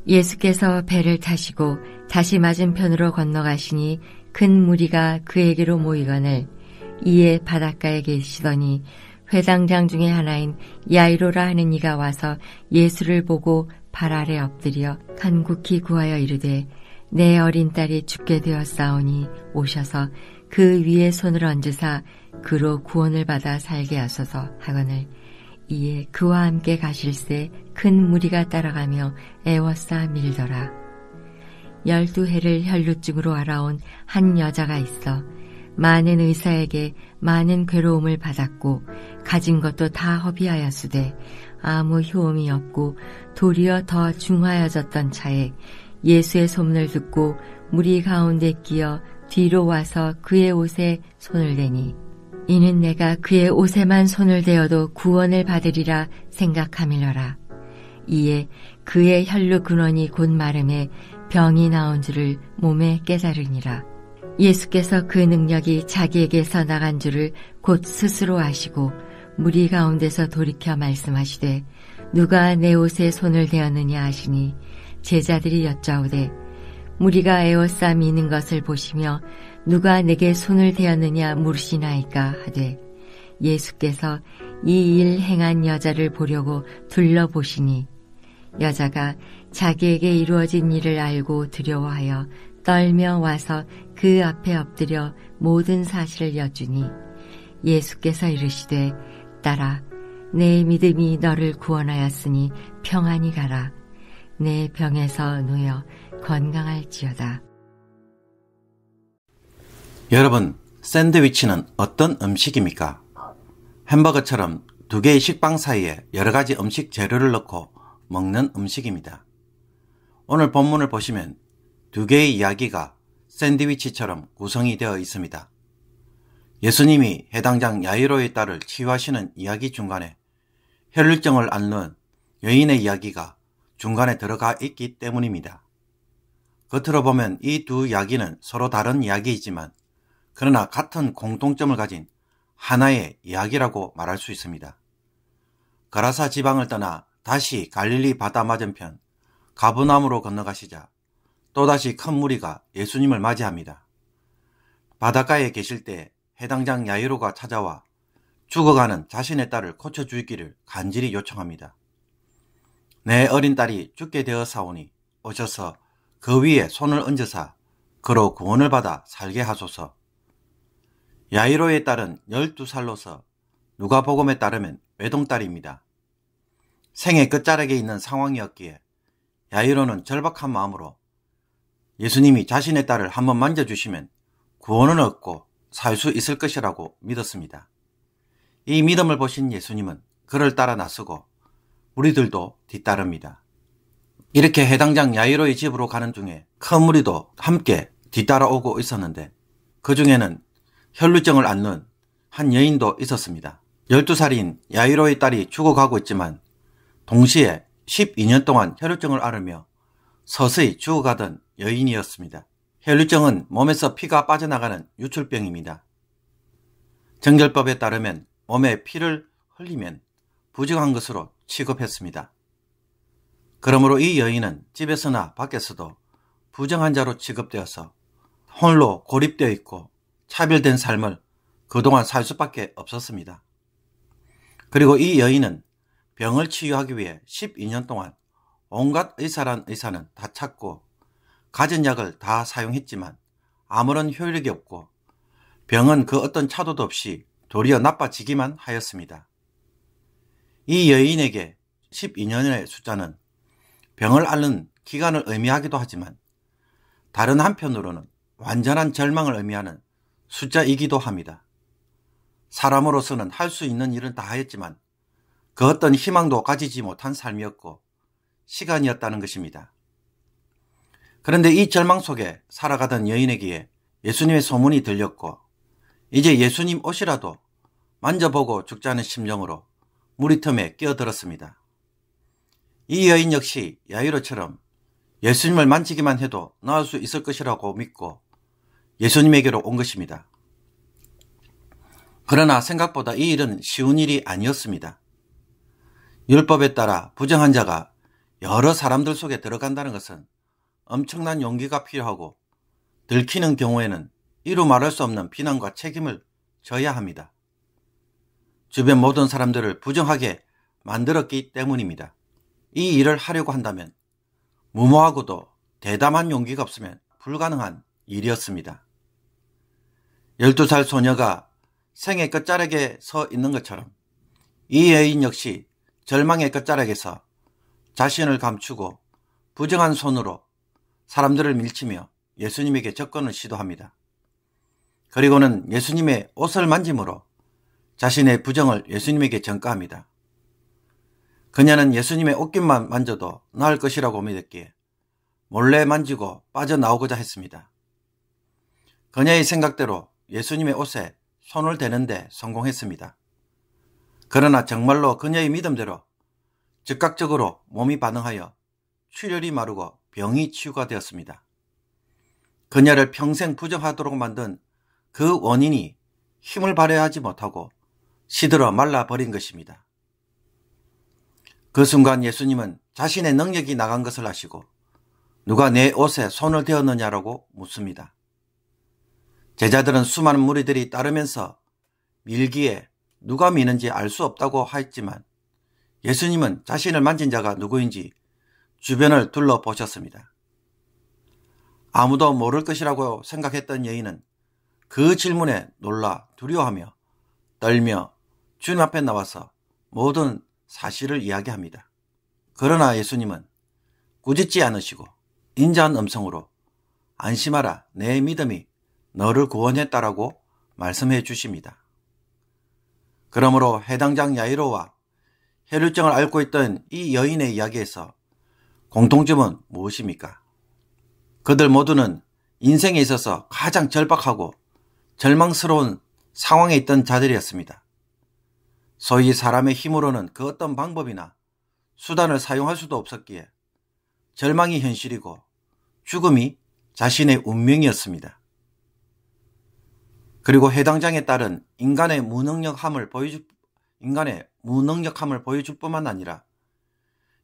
예수께서 배를 타시고 다시 맞은편으로 건너가시니 큰 무리가 그에게로 모이거늘 이에 바닷가에 계시더니 회당장 중에 하나인 야이로라 하는 이가 와서 예수를 보고 발 아래 엎드려 간곡히 구하여 이르되 내 어린 딸이 죽게 되었사오니 오셔서 그 위에 손을 얹으사 그로 구원을 받아 살게 하소서 하거늘 이에 그와 함께 가실새 큰 무리가 따라가며 애워싸 밀더라. 12해를 혈루증으로 알아온 한 여자가 있어 많은 의사에게 많은 괴로움을 받았고 가진 것도 다 허비하였으되 아무 효험이 없고 도리어 더 중하여졌던 차에 예수의 소문을 듣고 무리 가운데 끼어 뒤로 와서 그의 옷에 손을 대니 이는 내가 그의 옷에만 손을 대어도 구원을 받으리라 생각하밀러라. 이에 그의 혈루 근원이 곧 마름에 병이 나온 줄을 몸에 깨달으니라. 예수께서 그 능력이 자기에게서 나간 줄을 곧 스스로 아시고 무리 가운데서 돌이켜 말씀하시되 누가 내 옷에 손을 대었느냐 하시니 제자들이 여짜오되 무리가 에워싸 미는 것을 보시며 누가 내게 손을 대었느냐 물으시나이까 하되 예수께서 이 일 행한 여자를 보려고 둘러보시니 여자가 자기에게 이루어진 일을 알고 두려워하여 떨며 와서 그 앞에 엎드려 모든 사실을 여쭈니 예수께서 이르시되 딸아 내 믿음이 너를 구원하였으니 평안히 가라. 내 병에서 놓여 건강할지어다. 여러분, 샌드위치는 어떤 음식입니까? 햄버거처럼 두 개의 식빵 사이에 여러 가지 음식 재료를 넣고 먹는 음식입니다. 오늘 본문을 보시면 두 개의 이야기가 샌드위치처럼 구성이 되어 있습니다. 예수님이 해당장 야이로의 딸을 치유하시는 이야기 중간에 혈루증을 앓는 여인의 이야기가 중간에 들어가 있기 때문입니다. 겉으로 보면 이 두 이야기는 서로 다른 이야기이지만 그러나 같은 공통점을 가진 하나의 이야기라고 말할 수 있습니다. 가라사 지방을 떠나 다시 갈릴리 바다 맞은편 가브나움으로 건너가시자 또다시 큰 무리가 예수님을 맞이합니다. 바닷가에 계실 때 해당장 야이로가 찾아와 죽어가는 자신의 딸을 고쳐주기를 간절히 요청합니다. 내 어린 딸이 죽게 되었사오니 오셔서 그 위에 손을 얹으사 그로 구원을 받아 살게 하소서. 야이로의 딸은 12살로서 누가복음에 따르면 외동딸입니다. 생의 끝자락에 있는 상황이었기에 야이로는 절박한 마음으로 예수님이 자신의 딸을 한번 만져주시면 구원을 얻고 살 수 있을 것이라고 믿었습니다. 이 믿음을 보신 예수님은 그를 따라 나서고 무리들도 뒤따릅니다. 이렇게 해당장 야이로의 집으로 가는 중에 큰 무리도 함께 뒤따라오고 있었는데 그 중에는 혈루증을 앓는 한 여인도 있었습니다. 12살인 야이로의 딸이 죽어가고 있지만 동시에 12년 동안 혈루증을 앓으며 서서히 죽어가던 여인이었습니다. 혈루증은 몸에서 피가 빠져나가는 유출병입니다. 정결법에 따르면 몸에 피를 흘리면 부정한 것으로 취급했습니다. 그러므로 이 여인은 집에서나 밖에서도 부정한 자로 취급되어서 홀로 고립되어 있고 차별된 삶을 그동안 살 수밖에 없었습니다. 그리고 이 여인은 병을 치유하기 위해 12년 동안 온갖 의사란 의사는 다 찾고 가진 약을 다 사용했지만 아무런 효력이 없고 병은 그 어떤 차도도 없이 도리어 나빠지기만 하였습니다. 이 여인에게 12년의 숫자는 병을 앓는 기간을 의미하기도 하지만 다른 한편으로는 완전한 절망을 의미하는 숫자이기도 합니다. 사람으로서는 할 수 있는 일은 다 하였지만 그 어떤 희망도 가지지 못한 삶이었고 시간이었다는 것입니다. 그런데 이 절망 속에 살아가던 여인에게 예수님의 소문이 들렸고 이제 예수님 옷이라도 만져보고 죽자는 심정으로 무리 틈에 끼어들었습니다. 이 여인 역시 야이로처럼 예수님을 만지기만 해도 나을 수 있을 것이라고 믿고 예수님에게로 온 것입니다. 그러나 생각보다 이 일은 쉬운 일이 아니었습니다. 율법에 따라 부정한 자가 여러 사람들 속에 들어간다는 것은 엄청난 용기가 필요하고 들키는 경우에는 이루 말할 수 없는 비난과 책임을 져야 합니다. 주변 모든 사람들을 부정하게 만들었기 때문입니다. 이 일을 하려고 한다면 무모하고도 대담한 용기가 없으면 불가능한 일이었습니다. 12살 소녀가 생의 끝자락에 서 있는 것처럼 이 여인 역시 절망의 끝자락에서 자신을 감추고 부정한 손으로 사람들을 밀치며 예수님에게 접근을 시도합니다. 그리고는 예수님의 옷을 만짐으로 자신의 부정을 예수님에게 전가합니다. 그녀는 예수님의 옷깃만 만져도 나을 것이라고 믿었기에 몰래 만지고 빠져나오고자 했습니다. 그녀의 생각대로 예수님의 옷에 손을 대는데 성공했습니다. 그러나 정말로 그녀의 믿음대로 즉각적으로 몸이 반응하여 출혈이 마르고 병이 치유가 되었습니다. 그녀를 평생 부정하도록 만든 그 원인이 힘을 발휘하지 못하고 시들어 말라버린 것입니다. 그 순간 예수님은 자신의 능력이 나간 것을 아시고 누가 내 옷에 손을 대었느냐라고 묻습니다. 제자들은 수많은 무리들이 따르면서 밀기에 누가 미는지 알 수 없다고 하였지만 예수님은 자신을 만진 자가 누구인지 주변을 둘러보셨습니다. 아무도 모를 것이라고 생각했던 여인은 그 질문에 놀라 두려워하며 떨며 주님 앞에 나와서 모든 사실을 이야기합니다. 그러나 예수님은 꾸짖지 않으시고 인자한 음성으로 안심하라, 내 믿음이 너를 구원했다라고 말씀해 주십니다. 그러므로 해당장 야이로와 혈루증을 앓고 있던 이 여인의 이야기에서 공통점은 무엇입니까? 그들 모두는 인생에 있어서 가장 절박하고 절망스러운 상황에 있던 자들이었습니다. 소위 사람의 힘으로는 그 어떤 방법이나 수단을 사용할 수도 없었기에 절망이 현실이고 죽음이 자신의 운명이었습니다. 그리고 해당장에 따른 인간의 무능력함을 보여줄 뿐만 아니라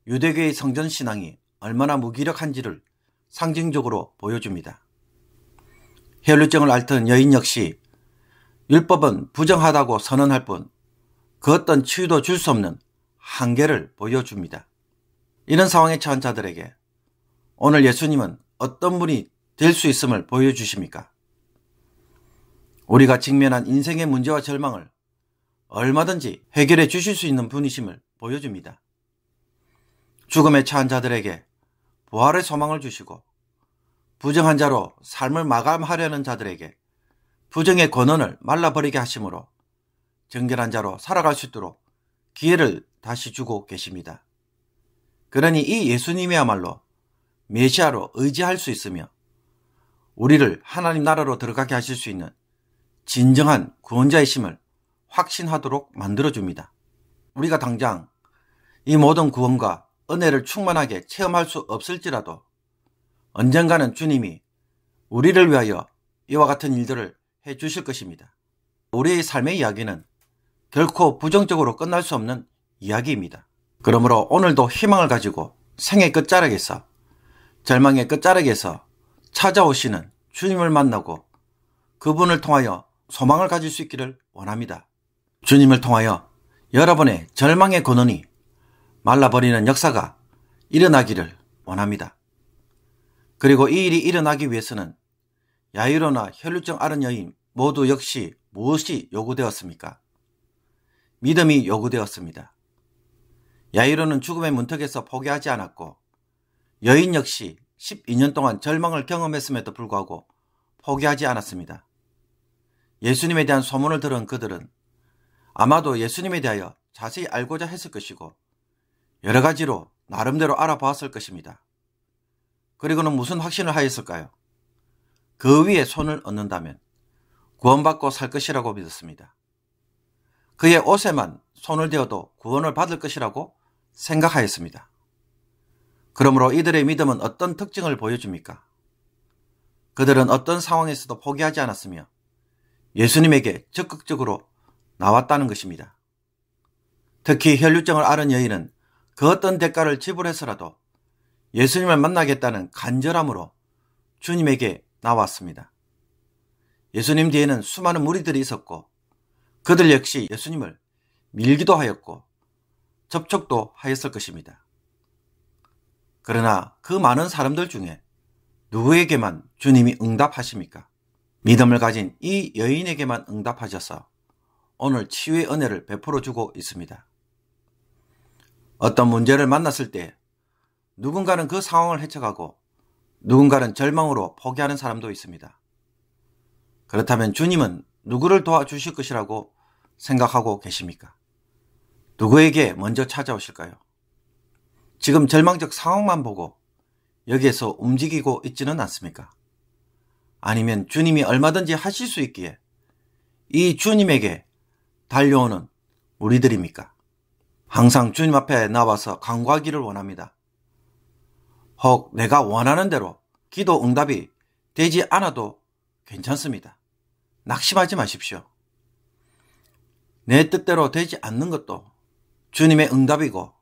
유대교의 성전신앙이 얼마나 무기력한지를 상징적으로 보여줍니다. 혈루증을 앓던 여인 역시 율법은 부정하다고 선언할 뿐 그 어떤 치유도 줄 수 없는 한계를 보여줍니다. 이런 상황에 처한 자들에게 오늘 예수님은 어떤 분이 될 수 있음을 보여주십니까? 우리가 직면한 인생의 문제와 절망을 얼마든지 해결해 주실 수 있는 분이심을 보여줍니다. 죽음에 처한 자들에게 부활의 소망을 주시고 부정한 자로 삶을 마감하려는 자들에게 부정의 권한을 말라버리게 하심으로 정결한 자로 살아갈 수 있도록 기회를 다시 주고 계십니다. 그러니 이 예수님이야말로 메시아로 의지할 수 있으며 우리를 하나님 나라로 들어가게 하실 수 있는 진정한 구원자이심을 확신하도록 만들어줍니다. 우리가 당장 이 모든 구원과 은혜를 충만하게 체험할 수 없을지라도 언젠가는 주님이 우리를 위하여 이와 같은 일들을 해 주실 것입니다. 우리의 삶의 이야기는 결코 부정적으로 끝날 수 없는 이야기입니다. 그러므로 오늘도 희망을 가지고 생의 끝자락에서 절망의 끝자락에서 찾아오시는 주님을 만나고 그분을 통하여 소망을 가질 수 있기를 원합니다. 주님을 통하여 여러분의 절망의 근원이 말라버리는 역사가 일어나기를 원합니다. 그리고 이 일이 일어나기 위해서는 야이로나 혈루증 앓은 여인 모두 역시 무엇이 요구되었습니까? 믿음이 요구되었습니다. 야이로는 죽음의 문턱에서 포기하지 않았고 여인 역시 12년 동안 절망을 경험했음에도 불구하고 포기하지 않았습니다. 예수님에 대한 소문을 들은 그들은 아마도 예수님에 대하여 자세히 알고자 했을 것이고 여러 가지로 나름대로 알아보았을 것입니다. 그리고는 무슨 확신을 하였을까요? 그 위에 손을 얹는다면 구원받고 살 것이라고 믿었습니다. 그의 옷에만 손을 대어도 구원을 받을 것이라고 생각하였습니다. 그러므로 이들의 믿음은 어떤 특징을 보여줍니까? 그들은 어떤 상황에서도 포기하지 않았으며 예수님에게 적극적으로 나왔다는 것입니다. 특히 혈루증을 앓은 여인은 그 어떤 대가를 지불해서라도 예수님을 만나겠다는 간절함으로 주님에게 나왔습니다. 예수님 뒤에는 수많은 무리들이 있었고 그들 역시 예수님을 밀기도 하였고 접촉도 하였을 것입니다. 그러나 그 많은 사람들 중에 누구에게만 주님이 응답하십니까? 믿음을 가진 이 여인에게만 응답하셔서 오늘 치유의 은혜를 베풀어 주고 있습니다. 어떤 문제를 만났을 때 누군가는 그 상황을 헤쳐가고 누군가는 절망으로 포기하는 사람도 있습니다. 그렇다면 주님은 누구를 도와주실 것이라고 생각하고 계십니까? 누구에게 먼저 찾아오실까요? 지금 절망적 상황만 보고 여기에서 움직이고 있지는 않습니까? 아니면 주님이 얼마든지 하실 수 있기에 이 주님에게 달려오는 우리들입니까? 항상 주님 앞에 나와서 간구하기를 원합니다. 혹 내가 원하는 대로 기도 응답이 되지 않아도 괜찮습니다. 낙심하지 마십시오. 내 뜻대로 되지 않는 것도 주님의 응답이고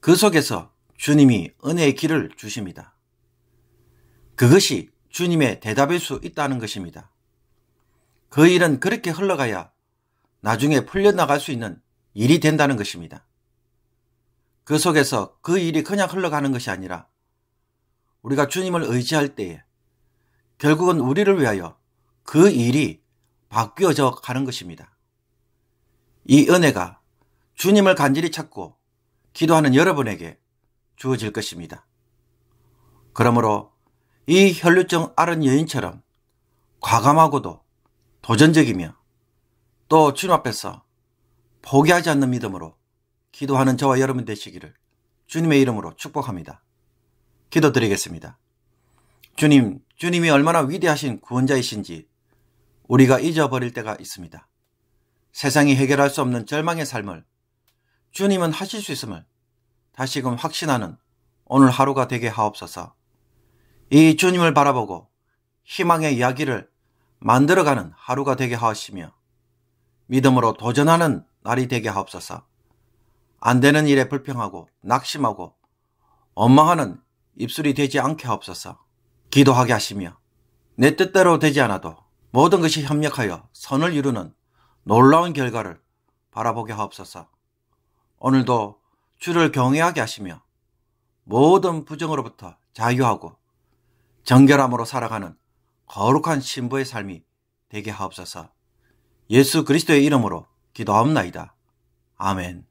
그 속에서 주님이 은혜의 길을 주십니다. 그것이 주님의 대답일 수 있다는 것입니다. 그 일은 그렇게 흘러가야 나중에 풀려나갈 수 있는 일이 된다는 것입니다. 그 속에서 그 일이 그냥 흘러가는 것이 아니라 우리가 주님을 의지할 때에 결국은 우리를 위하여 그 일이 바뀌어져 가는 것입니다. 이 은혜가 주님을 간절히 찾고 기도하는 여러분에게 주어질 것입니다. 그러므로 이 혈루증 앓은 여인처럼 과감하고도 도전적이며 또 주님 앞에서 포기하지 않는 믿음으로 기도하는 저와 여러분 되시기를 주님의 이름으로 축복합니다. 기도드리겠습니다. 주님, 주님이 얼마나 위대하신 구원자이신지 우리가 잊어버릴 때가 있습니다. 세상이 해결할 수 없는 절망의 삶을 주님은 하실 수 있음을 다시금 확신하는 오늘 하루가 되게 하옵소서. 이 주님을 바라보고 희망의 이야기를 만들어가는 하루가 되게 하시며 믿음으로 도전하는 날이 되게 하옵소서. 안 되는 일에 불평하고 낙심하고 원망하는 입술이 되지 않게 하옵소서. 기도하게 하시며 내 뜻대로 되지 않아도 모든 것이 협력하여 선을 이루는 놀라운 결과를 바라보게 하옵소서. 오늘도 주를 경외하게 하시며 모든 부정으로부터 자유하고 정결함으로 살아가는 거룩한 신부의 삶이 되게 하옵소서. 예수 그리스도의 이름으로 기도하옵나이다. 아멘.